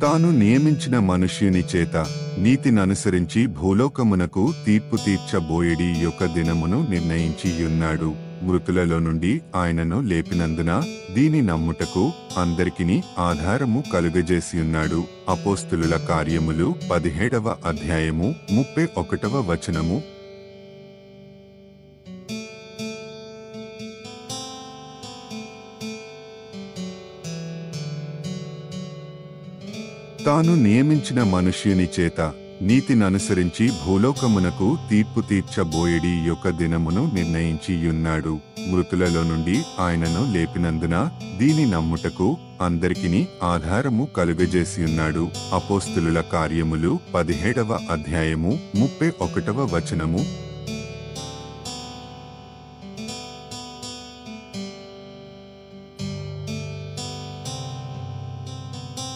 తాను నియమించిన మనుష్యుని చేత నీతిననుసరించి భూలోకమునకు తీర్పు తీర్చబోయేడి యొక్క దినమును నిర్ణయించియున్నాడు. మృతులలో నుండి ఆయనను లేపినందున దీని నమ్ముటకు అందరికిని ఆధారము కలుగజేసియున్నాడు. అపోస్తులుల కార్యములు 17వ అధ్యాయము 31వ వచనము. తాను నియమించిన మనుష్యుని చేత నీతిననుసరించి భూలోకమునకు తీర్పు తీర్చబోయేడి యొక్క దినమును నిర్ణయించియున్నాడు. మృతులలో నుండి ఆయనను లేపినందున దీని నమ్ముటకు అందరికిని ఆధారము కలుగజేసియున్నాడు. అపోస్తులుల కార్యములు 17వ అధ్యాయము 31వ వచనము.